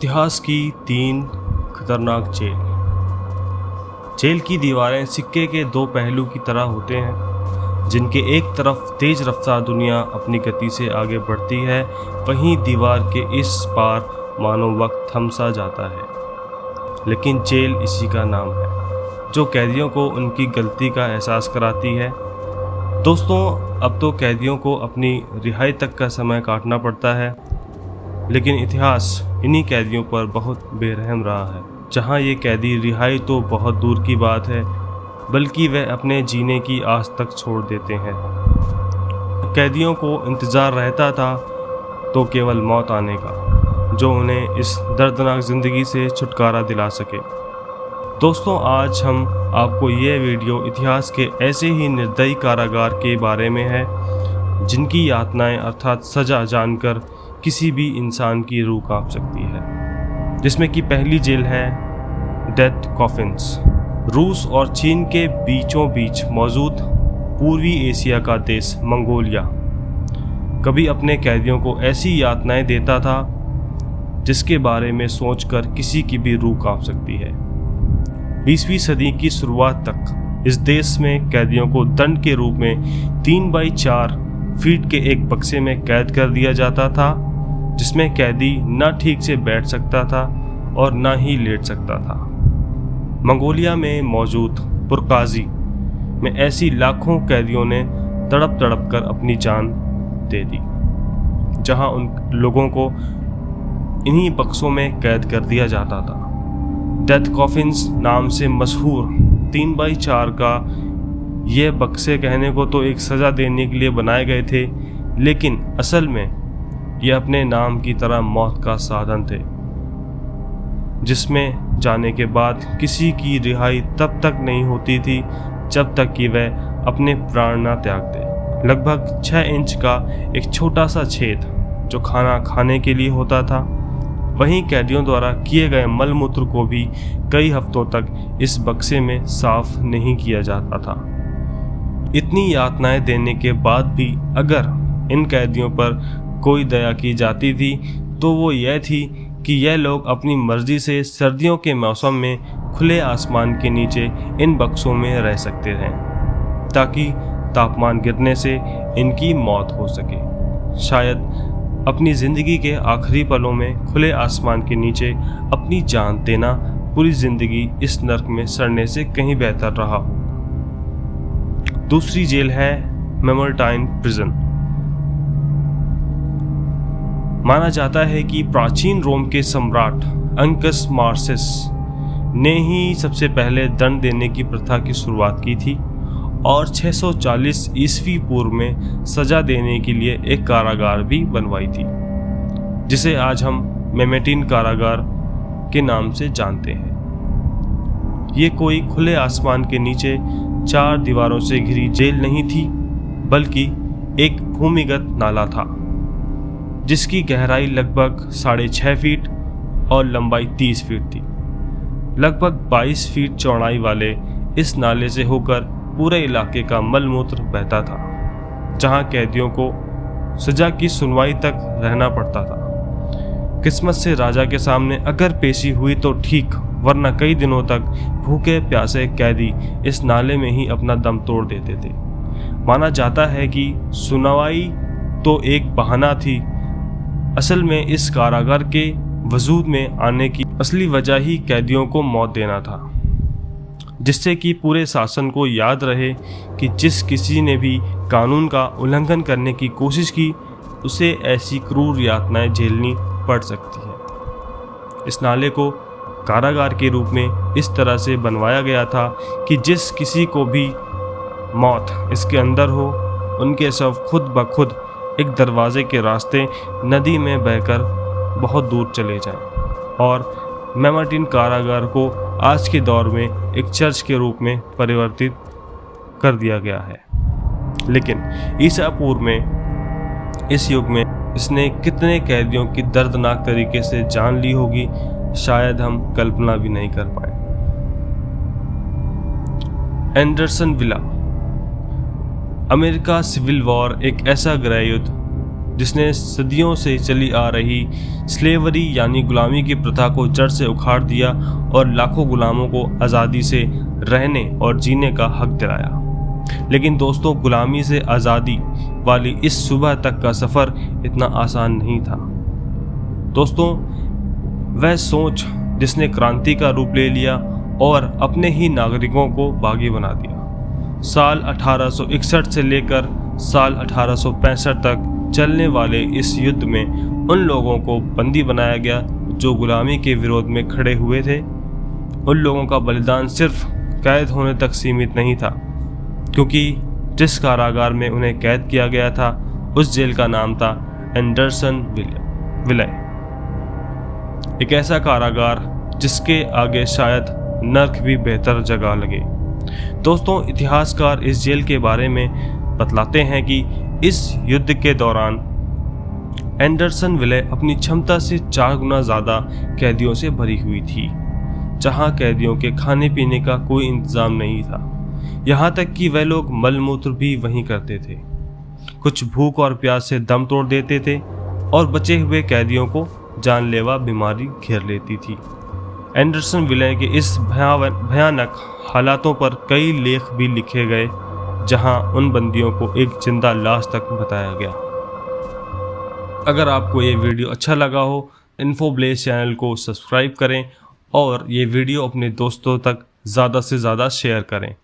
इतिहास की 3 खतरनाक जेल। जेल की दीवारें सिक्के के 2 पहलू की तरह होते हैं, जिनके एक तरफ तेज रफ्तार दुनिया अपनी गति से आगे बढ़ती है, वहीं दीवार के इस पार मानो वक्त थम सा जाता है। लेकिन जेल इसी का नाम है, जो कैदियों को उनकी गलती का एहसास कराती है। दोस्तों, अब तो कैदियों को अपनी रिहाई तक का समय काटना पड़ता है, लेकिन इतिहास इन्हीं कैदियों पर बहुत बेरहम रहा है। जहां ये कैदी रिहाई तो बहुत दूर की बात है, बल्कि वह अपने जीने की आस तक छोड़ देते हैं। कैदियों को इंतज़ार रहता था तो केवल मौत आने का, जो उन्हें इस दर्दनाक ज़िंदगी से छुटकारा दिला सके। दोस्तों, आज हम आपको ये वीडियो इतिहास के ऐसे ही निर्दयी कारागार के बारे में है, जिनकी यातनाएं अर्थात सज़ा जानकर किसी भी इंसान की रूह कांप सकती है। जिसमें कि पहली जेल है डेथ कॉफिन्स। रूस और चीन के बीचों बीच मौजूद पूर्वी एशिया का देश मंगोलिया कभी अपने कैदियों को ऐसी यातनाएं देता था जिसके बारे में सोचकर किसी की भी रूह कांप सकती है। 20वीं सदी की शुरुआत तक इस देश में कैदियों को दंड के रूप में 3x4 फीट के एक बक्से में कैद कर दिया जाता था, जिसमें कैदी न ठीक से बैठ सकता था और न ही लेट सकता था। मंगोलिया में मौजूद पुरकाजी में ऐसी लाखों कैदियों ने तड़प तड़प कर अपनी जान दे दी, जहां उन लोगों को इन्हीं बक्सों में कैद कर दिया जाता था। डेथ कॉफिन्स नाम से मशहूर 3x4 का ये बक्से कहने को तो एक सज़ा देने के लिए बनाए गए थे, लेकिन असल में ये अपने नाम की तरह मौत का साधन थे, जिसमें जाने के बाद किसी की रिहाई तब तक नहीं होती थी जब तक कि वह अपने प्राण न त्याग दे। लगभग 6 इंच का एक छोटा सा छेद जो खाना खाने के लिए होता था, वहीं कैदियों द्वारा किए गए मलमूत्र को भी कई हफ्तों तक इस बक्से में साफ नहीं किया जाता था। इतनी यातनाएं देने के बाद भी अगर इन कैदियों पर कोई दया की जाती थी तो वो यह थी कि यह लोग अपनी मर्जी से सर्दियों के मौसम में खुले आसमान के नीचे इन बक्सों में रह सकते हैं, ताकि तापमान गिरने से इनकी मौत हो सके। शायद अपनी ज़िंदगी के आखिरी पलों में खुले आसमान के नीचे अपनी जान देना पूरी ज़िंदगी इस नर्क में सड़ने से कहीं बेहतर रहा हो। दूसरी जेल है मेमोर्टाइन प्रिजन। माना जाता है कि प्राचीन रोम के सम्राट अंकस मार्सिस ने ही सबसे पहले दंड देने की प्रथा की शुरुआत की थी और 640 ईस्वी पूर्व में सजा देने के लिए एक कारागार भी बनवाई थी, जिसे आज हम मेमेटिन कारागार के नाम से जानते हैं। ये कोई खुले आसमान के नीचे 4 दीवारों से घिरी जेल नहीं थी, बल्कि एक भूमिगत नाला था, जिसकी गहराई लगभग 6.5 फीट और लंबाई 30 फीट थी। लगभग 22 फीट चौड़ाई वाले इस नाले से होकर पूरे इलाके का मलमूत्र बहता था, जहां कैदियों को सजा की सुनवाई तक रहना पड़ता था। किस्मत से राजा के सामने अगर पेशी हुई तो ठीक, वरना कई दिनों तक भूखे प्यासे कैदी इस नाले में ही अपना दम तोड़ देते थे। माना जाता है कि सुनवाई तो एक बहाना थी, असल में इस कारागार के वजूद में आने की असली वजह ही कैदियों को मौत देना था, जिससे कि पूरे शासन को याद रहे कि जिस किसी ने भी कानून का उल्लंघन करने की कोशिश की, उसे ऐसी क्रूर यातनाएं झेलनी पड़ सकती है। इस नाले को कारागार के रूप में इस तरह से बनवाया गया था कि जिस किसी को भी मौत इसके अंदर हो, उनके शव खुद ब खुद एक दरवाजे के रास्ते नदी में बहकर बहुत दूर चले जाएं। और मेमेटिन कारागार को आज के दौर में एक चर्च के रूप में परिवर्तित कर दिया गया है। लेकिन ईसा पूर्व में इस युग में इसने कितने कैदियों की दर्दनाक तरीके से जान ली होगी, शायद हम कल्पना भी नहीं कर पाए। Anderson villa. America civil war एक ऐसा गृह युद्ध जिसने सदियों से चली आ रही स्लेवरी यानी गुलामी की प्रथा को जड़ से उखाड़ दिया और लाखों गुलामों को आज़ादी से रहने और जीने का हक दिलाया। लेकिन दोस्तों, गुलामी से आज़ादी वाली इस सुबह तक का सफ़र इतना आसान नहीं था। दोस्तों, वह सोच जिसने क्रांति का रूप ले लिया और अपने ही नागरिकों को बागी बना दिया। साल 1861 से लेकर साल 1865 तक चलने वाले इस युद्ध में उन लोगों को बंदी बनाया गया जो गुलामी के विरोध में खड़े हुए थे। उन लोगों का बलिदान सिर्फ कैद होने तक सीमित नहीं था, क्योंकि जिस कारागार में उन्हें कैद किया गया था उस जेल का नाम था एंडरसन विलय। एक ऐसा कारागार जिसके आगे शायद नर्क भी बेहतर जगह लगे। दोस्तों, इतिहासकार इस जेल के बारे में बतलाते हैं कि इस युद्ध के दौरान एंडरसन विलय अपनी क्षमता से 4 गुना ज़्यादा कैदियों से भरी हुई थी, जहां कैदियों के खाने पीने का कोई इंतज़ाम नहीं था। यहाँ तक कि वह लोग मलमूत्र भी वहीं करते थे। कुछ भूख और प्यास से दम तोड़ देते थे और बचे हुए कैदियों को जानलेवा बीमारी घेर लेती थी। एंडरसन विलय के इस भयानक हालातों पर कई लेख भी लिखे गए, जहां उन बंदियों को एक जिंदा लाश तक बताया गया। अगर आपको ये वीडियो अच्छा लगा हो, इन्फोब्लेस चैनल को सब्सक्राइब करें और ये वीडियो अपने दोस्तों तक ज़्यादा से ज़्यादा शेयर करें।